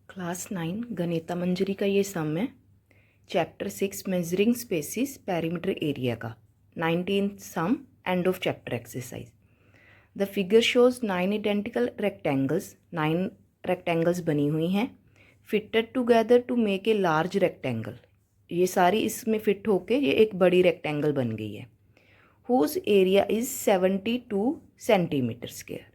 Class 9 गणिता मंजरी का ये sum है। Chapter 6 measuring spaces perimeter area का 19th sum, end of chapter exercise. The figure shows 9 identical rectangles. 9 rectangles बनी हुई हैं, fitted together to make a large rectangle. ये सारी इसमें फिट होके ये एक बड़ी रेक्टेंगल बन गई है। Whose area is 72 centimetre square.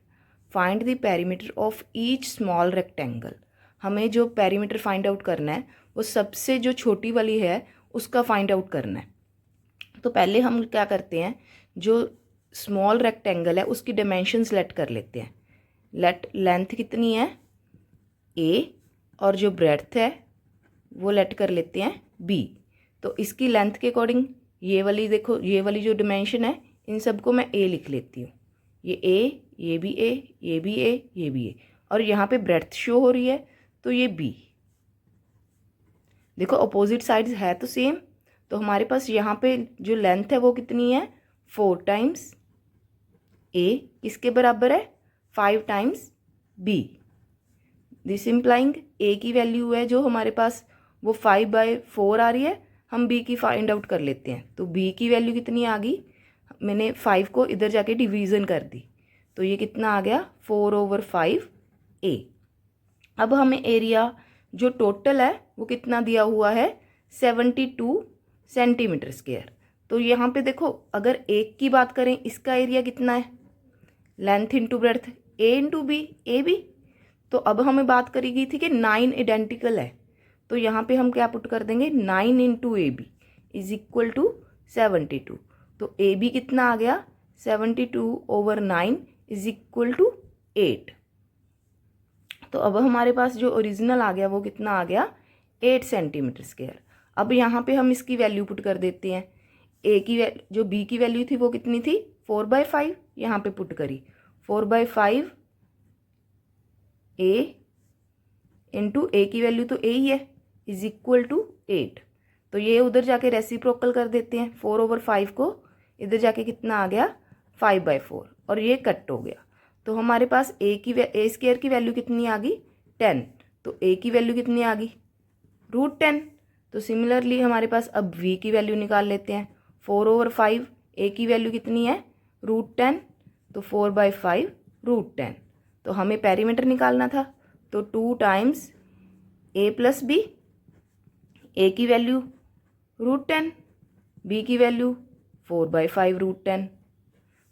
Find the perimeter of each small rectangle. हमें जो पेरीमीटर फाइंड आउट करना है वो सबसे जो छोटी वाली है उसका फाइंड आउट करना है। तो पहले हम क्या करते हैं, जो स्मॉल रेक्टेंगल है उसकी डायमेंशंस लेट कर लेते हैं। लेंथ कितनी है a, और जो ब्रेड्थ है वो लेट कर लेते हैं b। तो इसकी लेंथ के अकॉर्डिंग ये वाली देखो, ये वाली जो डायमेंशन है इन सबको मैं a लिख लेती हूँ। ये a, ये भी a, ये भी a, ये भी a, और यहाँ पे ब्रेड्थ शो हो रही है तो ये b। देखो अपोजिट साइड्स है तो सेम, तो हमारे पास यहाँ पे जो लेंथ है वो कितनी है 4 टाइम्स a, किसके बराबर है 5 times b। This implying a की वैल्यू है जो हमारे पास वो 5/4 आ रही है, हम b की फाइंड आउट कर लेते हैं। तो b की वैल्यू कितनी आ गई, मैंने 5 को इधर जाके डिवीज़न कर दी तो ये कितना आ गया 4/5a। अब हमें एरिया जो टोटल है वो कितना दिया हुआ है 72 सेंटीमीटर स्क्वायर। तो यहाँ पे देखो अगर एक की बात करें इसका एरिया कितना है, length into breadth a into B, A B. तो अब हमें बात करी गई थी कि 9 आइडेंटिकल है, तो यहाँ पे हम क्या पुट कर देंगे 9 into A B is equal to 72। तो ए बी कितना आ गया 72/9 इज इक्वल टू 8। तो अब हमारे पास जो ओरिजिनल आ गया वो कितना आ गया 8 सेंटीमीटर स्क्वायर। अब यहाँ पे हम इसकी वैल्यू पुट कर देते हैं। ए की जो बी की वैल्यू थी वो कितनी थी 4/5, यहाँ पे पुट करी 4/5 ए इंटू ए की वैल्यू तो ए ही है इज इक्वल टू 8। तो ये उधर जाके रेसिप्रोकल कर देते हैं, 4/5 को इधर जाके कितना आ गया 5/4, और ये कट हो गया। तो हमारे पास ए स्क्वायर की वैल्यू कितनी आ गई 10, तो ए की वैल्यू कितनी आ गई √10। तो सिमिलरली हमारे पास अब v की वैल्यू निकाल लेते हैं। 4/5 ए की वैल्यू कितनी है √10, तो 4/5 √10। तो हमें पेरीमीटर निकालना था, तो 2 टाइम्स a प्लस बी, ए की वैल्यू √10, बी की वैल्यू 4/5 √10।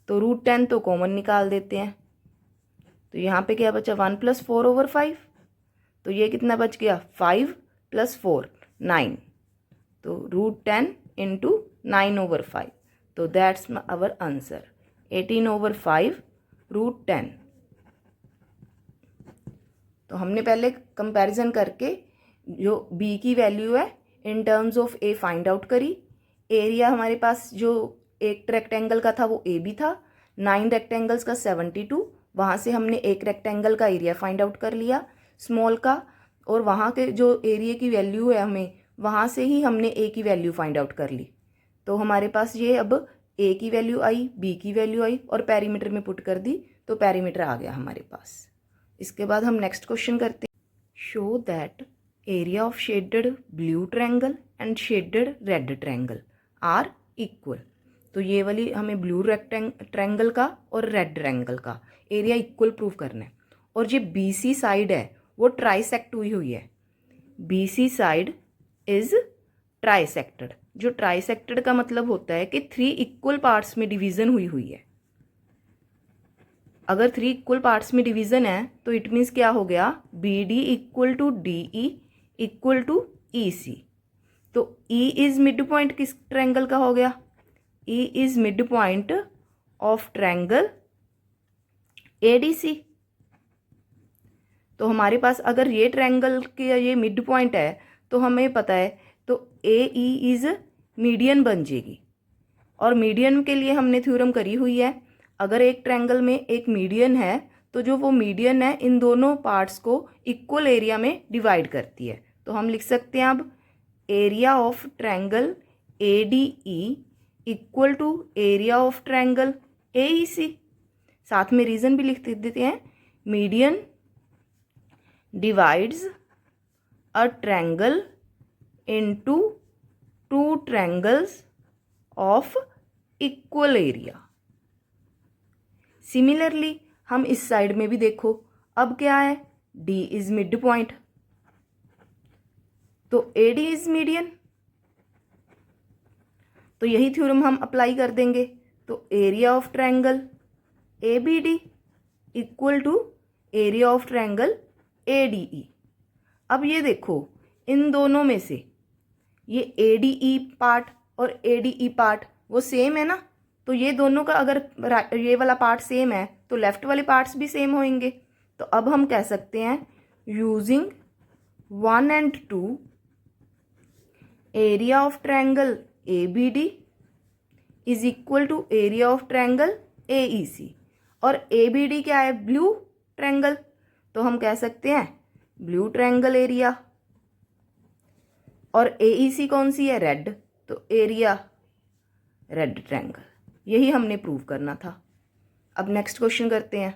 तो √10 तो कॉमन निकाल देते हैं, तो यहाँ पे क्या बचा 1 + 4/5। तो ये कितना बच गया 5 + 4 9। तो √10 इंटू 9/5। तो दैट्स आवर आंसर 18/5 √10। तो हमने पहले कंपैरिजन करके जो b की वैल्यू है in terms of a find out करी। एरिया हमारे पास जो एक रेक्टेंगल का था वो a b था, 9 रेक्टेंगल्स का 72, वहाँ से हमने एक रेक्टेंगल का एरिया फाइंड आउट कर लिया स्मॉल का, और वहाँ के जो एरिया की वैल्यू है हमें वहाँ से ही हमने a की वैल्यू फाइंड आउट कर ली। तो हमारे पास ये अब a की वैल्यू आई, b की वैल्यू आई, और पेरीमीटर में पुट कर दी तो पेरीमीटर आ गया हमारे पास। इसके बाद हम नेक्स्ट क्वेश्चन करते हैं। Show that area of shaded blue triangle and shaded red triangle are equal. तो ये वाली हमें ब्लू ट्रायंगल का और रेड ट्रायंगल का एरिया इक्वल प्रूव करना है। और जो BC साइड है वो ट्राइसेक्ट हुई हुई है। BC side is trisected. जो ट्राइसेक्टेड का मतलब होता है कि 3 इक्वल पार्ट्स में डिवीजन हुई हुई है। अगर 3 इक्वल पार्ट्स में डिवीजन है तो इट मीन्स क्या हो गया BD equal to DE equal to EC। तो E इज मिड पॉइंट किस ट्रायंगल का हो गया, E is mid point of triangle ADC। तो हमारे पास अगर ये ट्रायंगल के ये मिड पॉइंट है तो हमें पता है तो AE इज मीडियन बन जाएगी। और मीडियन के लिए हमने थ्योरम करी हुई है, अगर एक ट्रायंगल में एक मीडियन है तो जो वो मीडियन है इन दोनों पार्ट्स को इक्वल एरिया में डिवाइड करती है। तो हम लिख सकते हैं अब area of triangle ADE equal to area of triangle AEC। साथ में रीजन भी लिख देते हैं, median divides a triangle into two triangles of equal area. Similarly हम इस साइड में भी देखो, अब क्या है, डी इज मिड पॉइंट, तो ए डी इज मीडियन, तो यही थ्योरम हम अप्लाई कर देंगे। तो area of triangle A B D equal to area of triangle A D E. अब ये देखो, इन दोनों में से ये ए डी ई पार्ट और ए डी ई पार्ट वो सेम है ना, तो ये दोनों का अगर ये वाला पार्ट सेम है तो लेफ्ट वाले पार्ट्स भी सेम होंगे। तो अब हम कह सकते हैं using 1 and 2 area of triangle A B D is equal to area of triangle A E C. और ए बी डी क्या है, ब्लू ट्रायंगल, तो हम कह सकते हैं ब्लू ट्रायंगल एरिया, और ए ई सी कौन सी है, रेड, तो एरिया रेड ट्रायंगल। यही हमने प्रूव करना था। अब नेक्स्ट क्वेश्चन करते हैं।